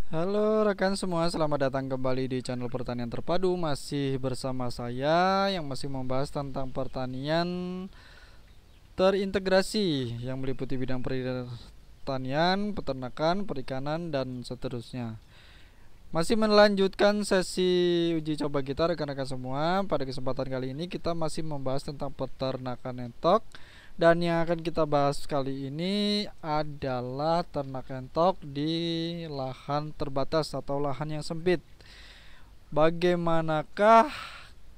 Halo rekan semua, selamat datang kembali di channel Pertanian Terpadu. Masih bersama saya yang masih membahas tentang pertanian terintegrasi yang meliputi bidang pertanian, peternakan, perikanan, dan seterusnya. Masih melanjutkan sesi uji coba kita rekan-rekan semua. Pada kesempatan kali ini kita masih membahas tentang peternakan entok. Dan yang akan kita bahas kali ini adalah ternak entok di lahan terbatas atau lahan yang sempit. Bagaimanakah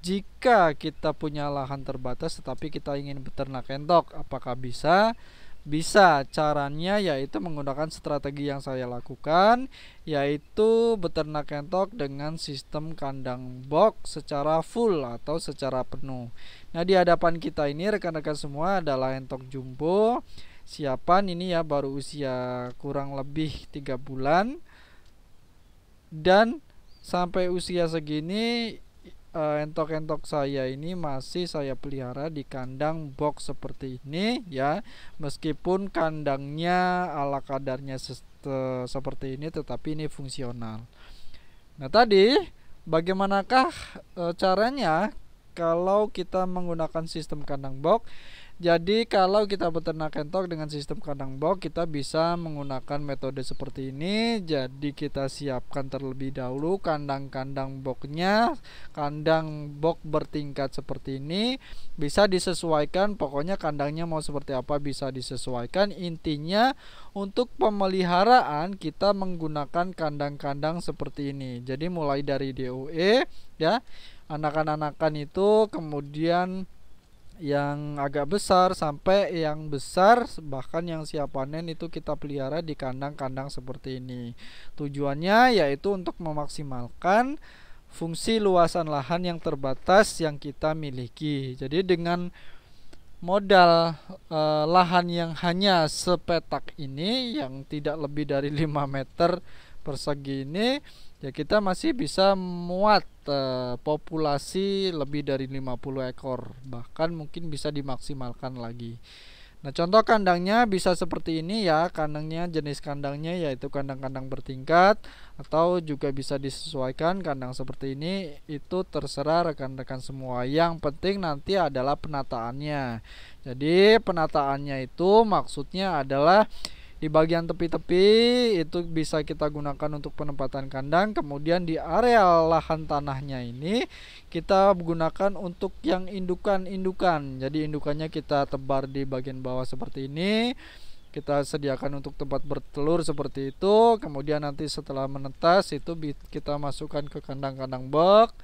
jika kita punya lahan terbatas tetapi kita ingin beternak entok? Apakah bisa? Bisa. Caranya yaitu menggunakan strategi yang saya lakukan, yaitu beternak entok dengan sistem kandang box secara full atau secara penuh. Nah, di hadapan kita ini rekan-rekan semua adalah entok jumbo. Siapan ini ya baru usia kurang lebih 3 bulan. Dan sampai usia segini entok-entok saya ini masih saya pelihara di kandang box seperti ini ya. Meskipun kandangnya ala kadarnya seperti ini, tetapi ini fungsional. Nah, tadi bagaimanakah caranya kalau kita menggunakan sistem kandang box? Jadi kalau kita beternak entok dengan sistem kandang box, kita bisa menggunakan metode seperti ini. Jadi kita siapkan terlebih dahulu kandang-kandang boxnya, kandang box bertingkat seperti ini. Bisa disesuaikan, pokoknya kandangnya mau seperti apa bisa disesuaikan. Intinya untuk pemeliharaan kita menggunakan kandang-kandang seperti ini. Jadi mulai dari DOE ya, anakan-anakan itu, kemudian yang agak besar sampai yang besar, bahkan yang siap panen itu kita pelihara di kandang-kandang seperti ini. Tujuannya yaitu untuk memaksimalkan fungsi luasan lahan yang terbatas yang kita miliki. Jadi dengan modal lahan yang hanya sepetak ini, yang tidak lebih dari 5 meter persegi ini, ya kita masih bisa muat populasi lebih dari 50 ekor, bahkan mungkin bisa dimaksimalkan lagi. Nah, contoh kandangnya bisa seperti ini ya. Kandangnya, jenis kandangnya yaitu kandang-kandang bertingkat, atau juga bisa disesuaikan kandang seperti ini. Itu terserah rekan-rekan semua. Yang penting nanti adalah penataannya. Jadi penataannya itu maksudnya adalah di bagian tepi-tepi itu bisa kita gunakan untuk penempatan kandang. Kemudian di area lahan tanahnya ini kita gunakan untuk yang indukan-indukan. Jadi indukannya kita tebar di bagian bawah seperti ini. Kita sediakan untuk tempat bertelur seperti itu. Kemudian nanti setelah menetas itu kita masukkan ke kandang-kandang box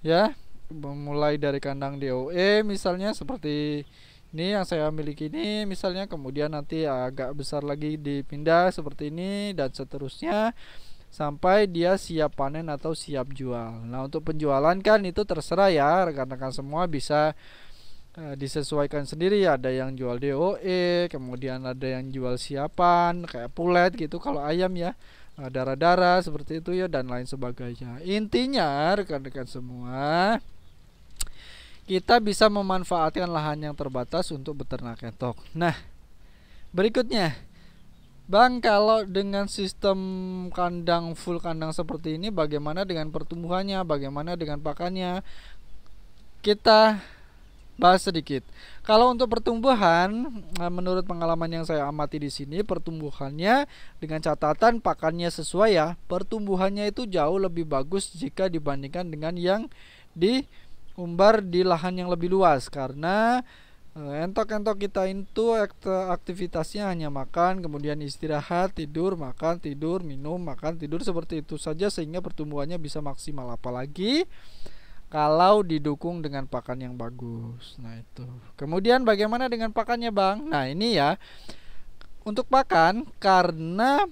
ya. Mulai dari kandang DOE misalnya seperti ini yang saya miliki ini misalnya, kemudian nanti agak besar lagi dipindah seperti ini dan seterusnya sampai dia siap panen atau siap jual. Nah, untuk penjualan kan itu terserah ya, rekan-rekan semua bisa disesuaikan sendiri. Ada yang jual DOE, kemudian ada yang jual siapan kayak pulet gitu kalau ayam ya, darah-darah seperti itu ya, dan lain sebagainya. Intinya rekan-rekan semua, kita bisa memanfaatkan lahan yang terbatas untuk beternak entok. Nah, berikutnya, Bang, kalau dengan sistem kandang full kandang seperti ini, bagaimana dengan pertumbuhannya? Bagaimana dengan pakannya? Kita bahas sedikit. Kalau untuk pertumbuhan, menurut pengalaman yang saya amati di sini, pertumbuhannya dengan catatan pakannya sesuai ya. Pertumbuhannya itu jauh lebih bagus jika dibandingkan dengan yang di umbar di lahan yang lebih luas, karena entok-entok kita itu aktivitasnya hanya makan, kemudian istirahat, tidur, makan, tidur, minum, makan, tidur, seperti itu saja, sehingga pertumbuhannya bisa maksimal, apalagi kalau didukung dengan pakan yang bagus. Nah, itu. Kemudian bagaimana dengan pakannya, Bang? Nah, ini ya. Untuk pakan, karena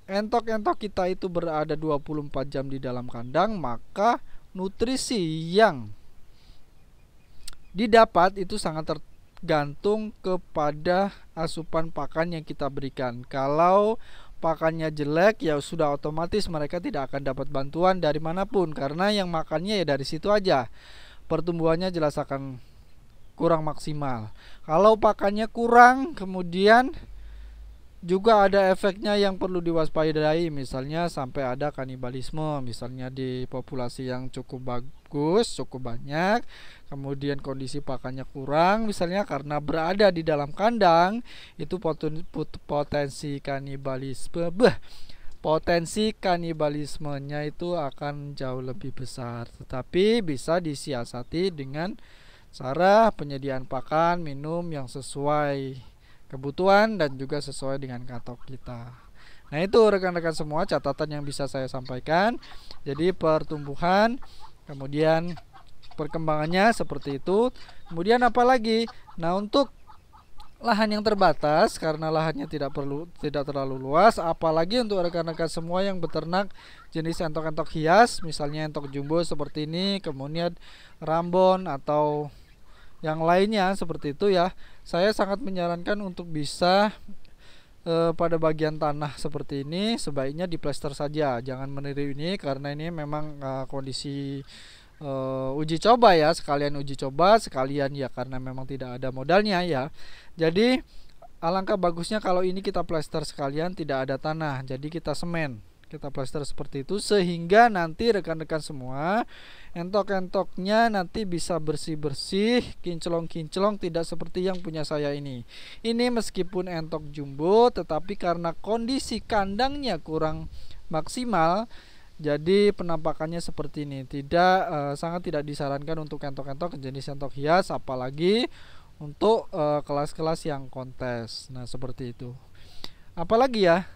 entok-entok kita itu berada 24 jam di dalam kandang, maka nutrisi yang didapat itu sangat tergantung kepada asupan pakan yang kita berikan. Kalau pakannya jelek, ya sudah otomatis mereka tidak akan dapat bantuan dari manapun, karena yang makannya ya dari situ aja. Pertumbuhannya jelas akan kurang maksimal. Kalau pakannya kurang, kemudian juga ada efeknya yang perlu diwaspadai, misalnya sampai ada kanibalisme, misalnya di populasi yang cukup bagus, cukup banyak, kemudian kondisi pakannya kurang, misalnya karena berada di dalam kandang, itu potensi kanibalisme, potensi kanibalismenya itu akan jauh lebih besar. Tetapi bisa disiasati dengan cara penyediaan pakan, minum yang sesuai kebutuhan dan juga sesuai dengan kantong kita. Nah, itu rekan-rekan semua catatan yang bisa saya sampaikan. Jadi pertumbuhan, kemudian perkembangannya seperti itu. Kemudian apa lagi? Nah, untuk lahan yang terbatas, karena lahannya tidak terlalu luas, apalagi untuk rekan-rekan semua yang beternak jenis entok-entok hias, misalnya entok jumbo seperti ini, kemudian rambon atau yang lainnya seperti itu ya, saya sangat menyarankan untuk bisa pada bagian tanah seperti ini sebaiknya diplester saja, jangan meniru ini, karena ini memang kondisi uji coba ya, sekalian uji coba, sekalian ya karena memang tidak ada modalnya ya. Jadi alangkah bagusnya kalau ini kita plester sekalian, tidak ada tanah, jadi kita semen, kita plester seperti itu, sehingga nanti rekan-rekan semua entok-entoknya nanti bisa bersih-bersih, kinclong-kinclong, tidak seperti yang punya saya ini. Ini meskipun entok jumbo, tetapi karena kondisi kandangnya kurang maksimal, jadi penampakannya seperti ini. Sangat tidak disarankan untuk entok-entok jenis entok hias, apalagi untuk kelas-kelas yang kontes. Nah, seperti itu. Apalagi ya?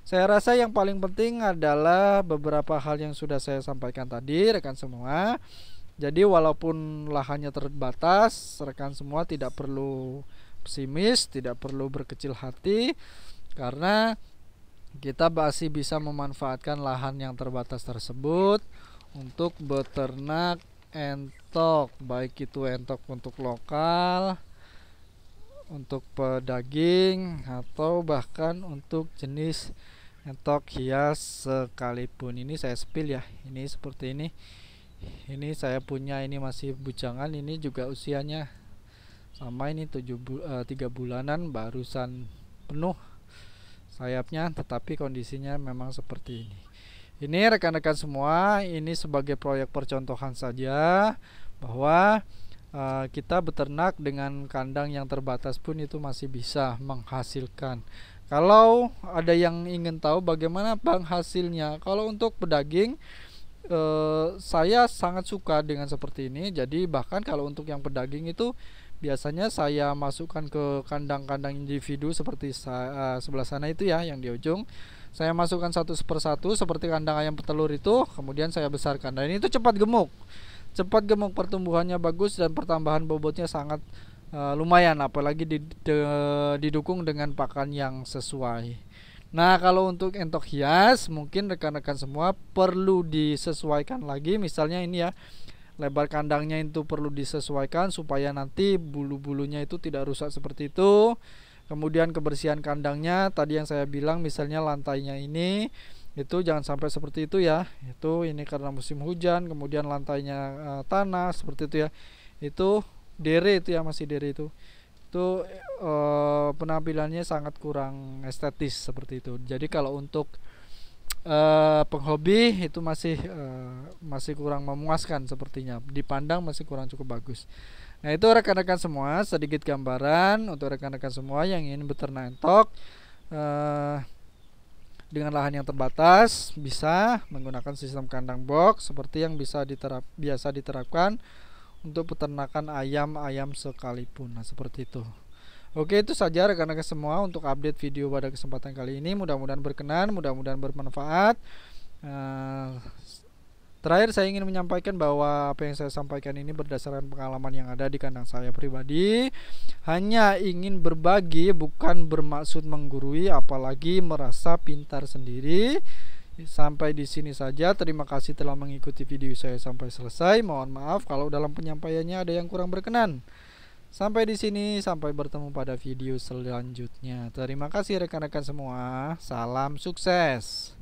Saya rasa yang paling penting adalah beberapa hal yang sudah saya sampaikan tadi, rekan semua. Jadi walaupun lahannya terbatas, rekan semua tidak perlu pesimis, tidak perlu berkecil hati, karena kita masih bisa memanfaatkan lahan yang terbatas tersebut untuk beternak entok, baik itu entok untuk lokal, untuk pedaging, atau bahkan untuk jenis entok hias sekalipun. Ini saya spill ya, ini seperti ini. Ini saya punya, ini masih bujangan, ini juga usianya sama, ini 3 bulanan, barusan penuh sayapnya, tetapi kondisinya memang seperti ini. Ini rekan-rekan semua, ini sebagai proyek percontohan saja bahwa kita beternak dengan kandang yang terbatas pun itu masih bisa menghasilkan. Kalau ada yang ingin tahu bagaimana bang hasilnya, kalau untuk pedaging saya sangat suka dengan seperti ini. Jadi bahkan kalau untuk yang pedaging itu biasanya saya masukkan ke kandang-kandang individu seperti sebelah sana itu ya, yang di ujung. Saya masukkan satu persatu seperti kandang ayam petelur itu, kemudian saya besarkan. Dan itu cepat gemuk, pertumbuhannya bagus, dan pertambahan bobotnya sangat lumayan, apalagi didukung dengan pakan yang sesuai. Nah, kalau untuk entok hias mungkin rekan-rekan semua perlu disesuaikan lagi, misalnya ini ya, lebar kandangnya itu perlu disesuaikan supaya nanti bulu-bulunya itu tidak rusak seperti itu. Kemudian kebersihan kandangnya tadi yang saya bilang, misalnya lantainya ini itu jangan sampai seperti itu ya, itu ini karena musim hujan, kemudian lantainya tanah seperti itu ya, itu dere itu ya, masih dere itu penampilannya sangat kurang estetis seperti itu. Jadi kalau untuk penghobi itu masih kurang memuaskan, sepertinya dipandang masih kurang cukup bagus. Nah, itu rekan-rekan semua sedikit gambaran untuk rekan-rekan semua yang ingin beternak entok dengan lahan yang terbatas, bisa menggunakan sistem kandang box seperti yang biasa diterapkan untuk peternakan ayam sekalipun. Nah, seperti itu. Oke, itu saja rekan-rekan semua untuk update video pada kesempatan kali ini. Mudah-mudahan berkenan, mudah-mudahan bermanfaat. Terakhir saya ingin menyampaikan bahwa apa yang saya sampaikan ini berdasarkan pengalaman yang ada di kandang saya pribadi. Hanya ingin berbagi, bukan bermaksud menggurui, apalagi merasa pintar sendiri. Sampai di sini saja. Terima kasih telah mengikuti video saya sampai selesai. Mohon maaf kalau dalam penyampaiannya ada yang kurang berkenan. Sampai di sini, sampai bertemu pada video selanjutnya. Terima kasih rekan-rekan semua. Salam sukses.